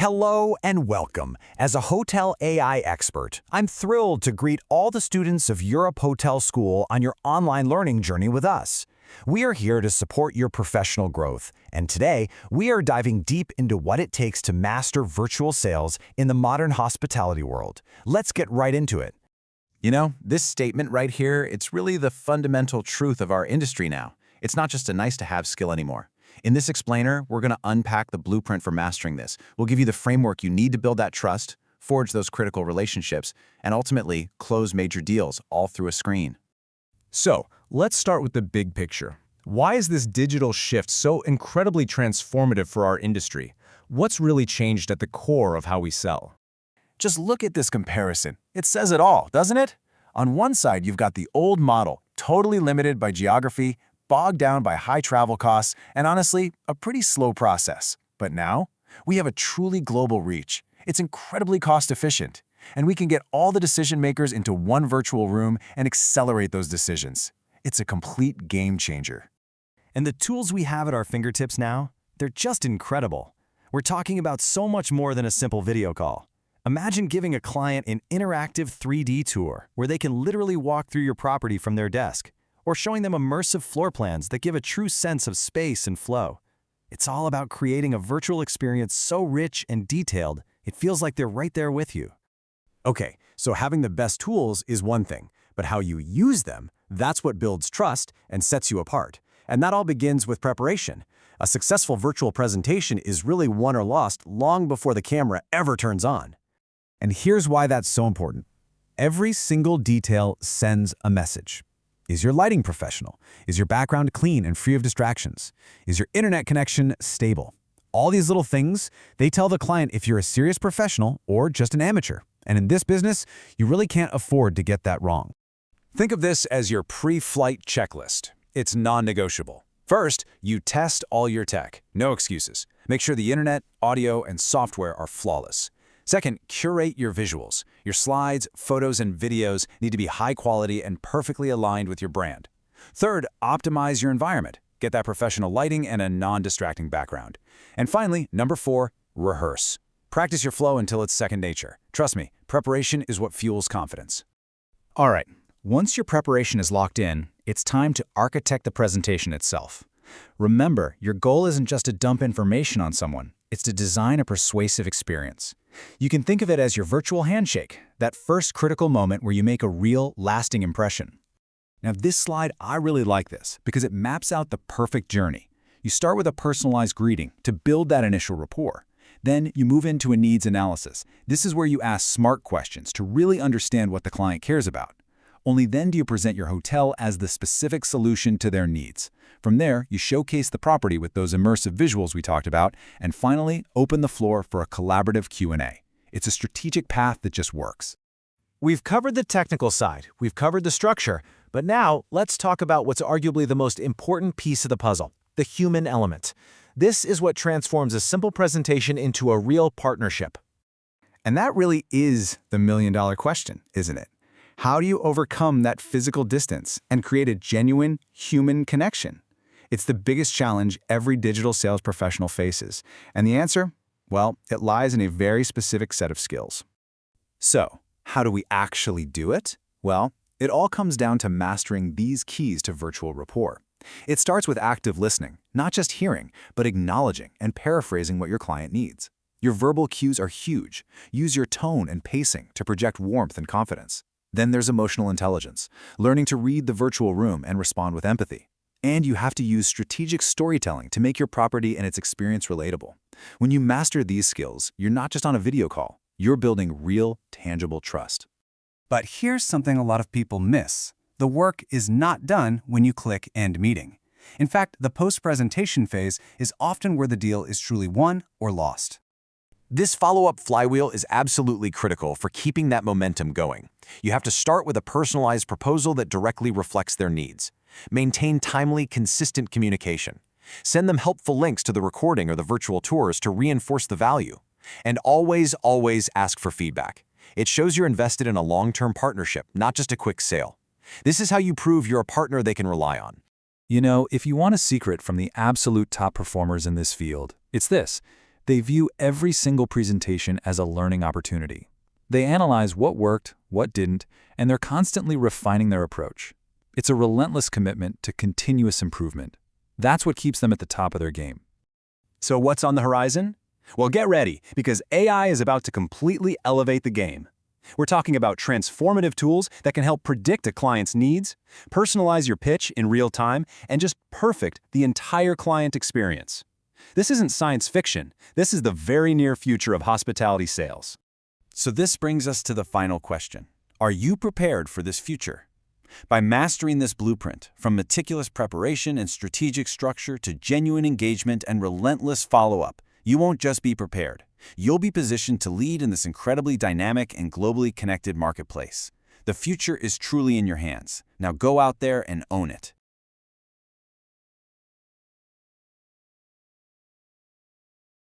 Hello and welcome. As a hotel AI expert, I'm thrilled to greet all the students of Europe Hotel School on your online learning journey with us. We are here to support your professional growth, and today we are diving deep into what it takes to master virtual sales in the modern hospitality world. Let's get right into it. You know, this statement right here, it's really the fundamental truth of our industry now. It's not just a nice-to-have skill anymore. In this explainer, we're going to unpack the blueprint for mastering this. We'll give you the framework you need to build that trust, forge those critical relationships, and ultimately close major deals all through a screen. So, let's start with the big picture. Why is this digital shift so incredibly transformative for our industry? What's really changed at the core of how we sell? Just look at this comparison. It says it all, doesn't it? On one side, you've got the old model, totally limited by geography, bogged down by high travel costs, and honestly, a pretty slow process. But now, we have a truly global reach. It's incredibly cost-efficient, and we can get all the decision makers into one virtual room and accelerate those decisions. It's a complete game changer. And the tools we have at our fingertips now, they're just incredible. We're talking about so much more than a simple video call. Imagine giving a client an interactive 3D tour where they can literally walk through your property from their desk, or showing them immersive floor plans that give a true sense of space and flow. It's all about creating a virtual experience so rich and detailed, it feels like they're right there with you. Okay, so having the best tools is one thing, but how you use them, that's what builds trust and sets you apart. And that all begins with preparation. A successful virtual presentation is really won or lost long before the camera ever turns on. And here's why that's so important. Every single detail sends a message. Is your lighting professional? Is your background clean and free of distractions? Is your internet connection stable? All these little things, they tell the client if you're a serious professional or just an amateur. And in this business, you really can't afford to get that wrong. Think of this as your pre-flight checklist. It's non-negotiable. First, you test all your tech. No excuses. Make sure the internet, audio, and software are flawless. Second, curate your visuals. Your slides, photos, and videos need to be high quality and perfectly aligned with your brand. Third, optimize your environment. Get that professional lighting and a non-distracting background. And finally, number 4, rehearse. Practice your flow until it's second nature. Trust me, preparation is what fuels confidence. All right, once your preparation is locked in, it's time to architect the presentation itself. Remember, your goal isn't just to dump information on someone, it's to design a persuasive experience. You can think of it as your virtual handshake, that first critical moment where you make a real, lasting impression. Now, this slide, I really like this because it maps out the perfect journey. You start with a personalized greeting to build that initial rapport. Then you move into a needs analysis. This is where you ask smart questions to really understand what the client cares about. Only then do you present your hotel as the specific solution to their needs. From there, you showcase the property with those immersive visuals we talked about, and finally, open the floor for a collaborative Q&A. It's a strategic path that just works. We've covered the technical side, we've covered the structure, but now let's talk about what's arguably the most important piece of the puzzle, the human element. This is what transforms a simple presentation into a real partnership. And that really is the million-dollar question, isn't it? How do you overcome that physical distance and create a genuine human connection? It's the biggest challenge every digital sales professional faces. And the answer? Well, it lies in a very specific set of skills. So, how do we actually do it? Well, it all comes down to mastering these keys to virtual rapport. It starts with active listening, not just hearing, but acknowledging and paraphrasing what your client needs. Your verbal cues are huge. Use your tone and pacing to project warmth and confidence. Then there's emotional intelligence, learning to read the virtual room and respond with empathy. And you have to use strategic storytelling to make your property and its experience relatable. When you master these skills, you're not just on a video call, you're building real, tangible trust. But here's something a lot of people miss. The work is not done when you click End Meeting. In fact, the post-presentation phase is often where the deal is truly won or lost. This follow-up flywheel is absolutely critical for keeping that momentum going. You have to start with a personalized proposal that directly reflects their needs. Maintain timely, consistent communication. Send them helpful links to the recording or the virtual tours to reinforce the value. And always, always ask for feedback. It shows you're invested in a long-term partnership, not just a quick sale. This is how you prove you're a partner they can rely on. You know, if you want a secret from the absolute top performers in this field, it's this. They view every single presentation as a learning opportunity. They analyze what worked, what didn't, and they're constantly refining their approach. It's a relentless commitment to continuous improvement. That's what keeps them at the top of their game. So what's on the horizon? Well, get ready, because AI is about to completely elevate the game. We're talking about transformative tools that can help predict a client's needs, personalize your pitch in real time, and just perfect the entire client experience. This isn't science fiction. This is the very near future of hospitality sales. So this brings us to the final question. Are you prepared for this future? By mastering this blueprint, from meticulous preparation and strategic structure to genuine engagement and relentless follow-up, you won't just be prepared. You'll be positioned to lead in this incredibly dynamic and globally connected marketplace. The future is truly in your hands. Now go out there and own it.